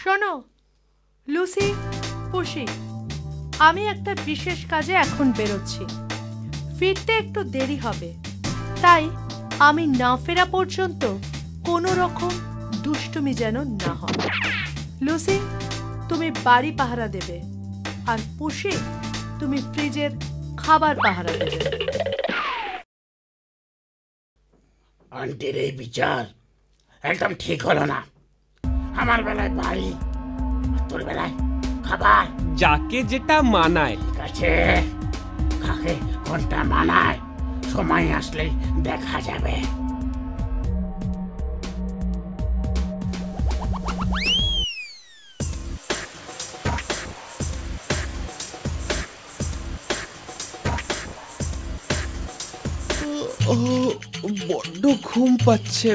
শোনো লুসি, পুষি, আমি একটা বিশেষ কাজে এখন বেরোচ্ছি, ফিরতে একটু দেরি হবে, তাই আমি না ফেরা পর্যন্ত কোনো রকম দুষ্টুমি যেন না হয়। লুসি, তুমি বাড়ি পাহারা দেবে, আর পুষি, তুমি ফ্রিজের খাবার পাহারা দেবে। আন্টির এই বিচার একদম ঠিক হলো না। আমার বেলায় বাড়ি, তোর বেলায় খাবার। যাকে যেটা মানায়। ঠিক আছে, কাকে কোনটা মানায় সময় আসলেই দেখা যাবে। বড্ড ঘুম পাচ্ছে,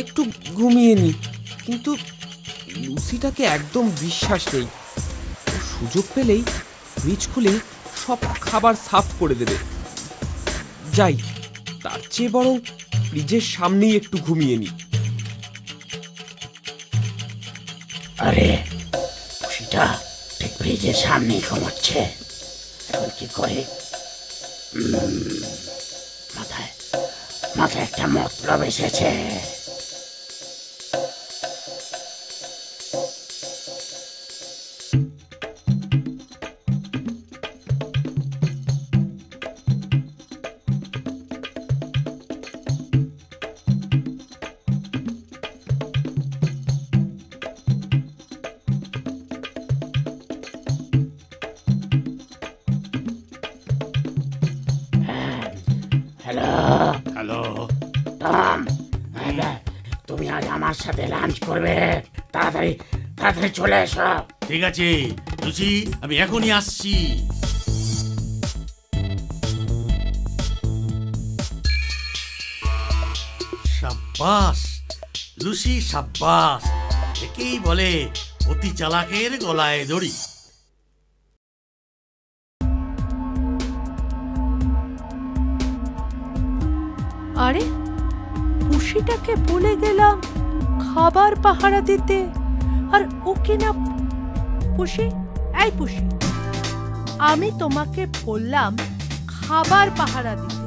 একটু ঘুমিয়ে নি। কিন্তু লুসিটাকে একদম বিশ্বাস নেই, সুযোগ পেলেই ফ্রিজ খুলে সব খাবার সাফ করে দেবে। যাই, তার চেয়ে বরং ফ্রিজের সামনেই একটু ঘুমিয়ে নি। আরে সেটা ঠিক ফ্রিজের সামনেই ঘুমাচ্ছে, এখন কি করে? মাথায় মাথায় একটা মতলব এসেছে। হ্যালো টম, তুমি আজ আমার সাথে লাঞ্চ করবে? তাড়াতাড়ি তাড়াতাড়ি চলে এসো। ঠিক আছে লুসি, আমি এখনই আসছি। সাব্বাস লুসি, সাব্বাস। একেই বলে অতি চালাকের গলায় দড়ি। আরে পুষিটাকে ভুলে গেলাম খাবার পাহারা দিতে, আর ওকে না। পুষি, এই পুষি, আমি তোমাকে বললাম খাবার পাহারা দিতে,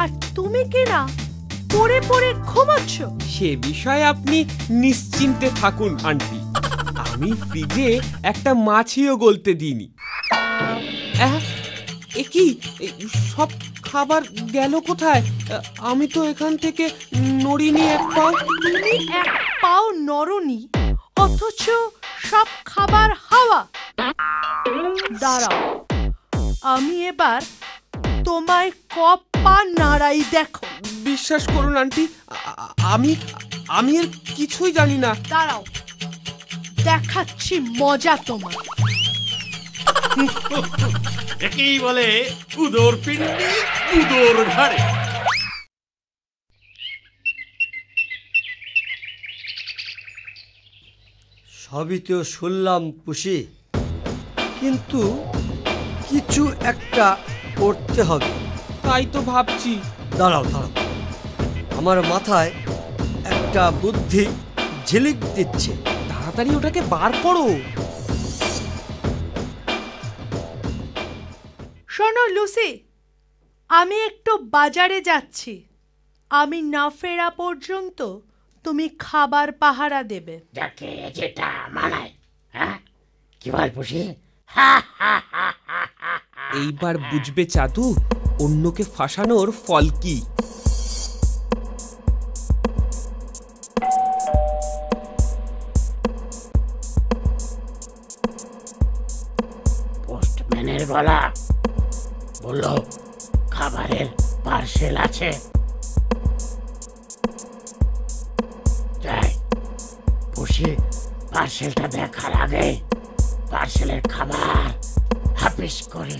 আর তুমি কি না পড়ে পড়ে ঘুমাচ্ছ। সে বিষয়ে আপনি নিশ্চিন্তে থাকুন আন্টি, আমি ফ্রিজে একটা মাছিও গলতে দিইনি। কি সব খাবার গেল কোথায়? আমি তো এখান থেকে নড়িনি এক পাও। তুমি এক পাও নড়নি, অথচ সব খাবার হাওয়া। দাঁড়াও, আমি এবার তোমায় কপা নাড়াই, দেখো। বিশ্বাস করুন আন্টি, আমি আমি এর কিছুই জানি না। দাঁড়াও, দেখাচ্ছি মজা তোমার। একেই বলে উদর পিণ্ডি উদর ঘাড়ে। সবই তো শুনলাম পুষি, কিন্তু কিছু একটা করতে হবে। তাই তো ভাবছি। দাঁড়াও দাঁড়াও, আমার মাথায় একটা বুদ্ধি ঝিলিক দিচ্ছে। তাড়াতাড়ি ওটাকে বার করো। শোনো লুসি, আমি একটু বাজারে যাচ্ছি, আমি না ফেরা পর্যন্ত তুমি খাবার পাহারা দেবে। যাকে যেটা মানায়। হ্যাঁ, কি বল পুষি? এইবার বুঝবে চাদু অন্যকে ফাঁসানোর ফল কি। পোস্টম্যানের গলা বললো খাবারের পার্সেল আছে। যাই, পুষি পার্সেলটা দেখার আগে পার্সেলের খাবার হাফিস করে।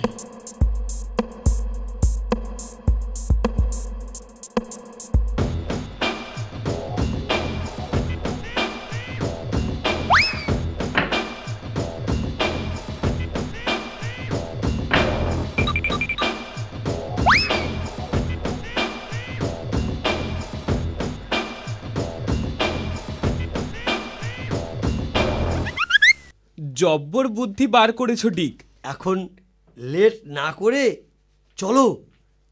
জব্বর বুদ্ধি বার করেছো ডিক। এখন লেট না করে চলো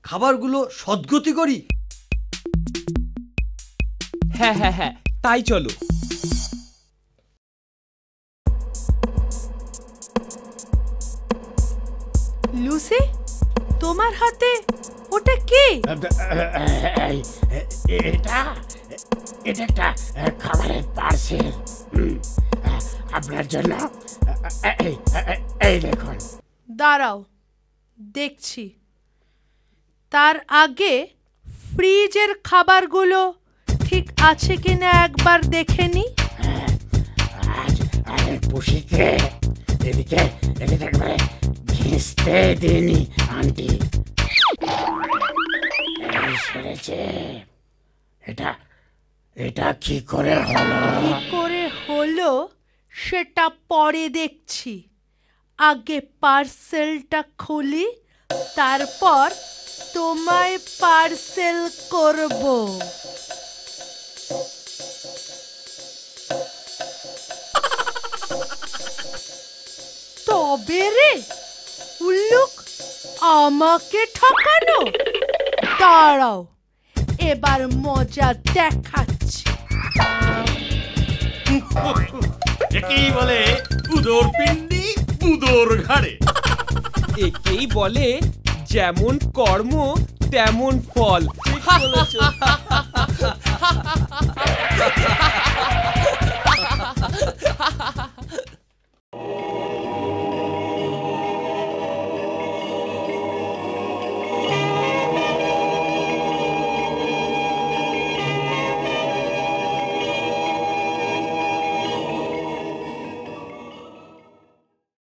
খাবারগুলো সদ্গতি করি। হ্যাঁ হ্যাঁ হ্যাঁ, তাই চলো। লুসি, তোমার হাতে ওটা কি? এই, এটা এটা একটা খাবারের পার্সেল আপনার জন্য। এই এই দেখুন। দাঁড়াও, দেখছি। তার আগে ফ্রিজের খাবারগুলো ঠিক আছে কিনা একবার দেখে নি। আজ পুষিকে এদিকে এদিকে একবারে ঘেঁষতে দিইনি আন্টি। এই সেরেছে। এটা এটা কি করে হলো? কি করে হলো সেটা পরে দেখছি। আগে পার্সেলটা খুলি, তারপর তোমায় পার্সেল করব। তবে রে উল্লুক, আমাকে ঠকানো? দাঁড়াও, এবার মজা দেখাচ্ছি। একেই বলে উদর পিণ্ডি উদর ঘাড়ে। একেই বলে যেমন কর্ম তেমন ফল।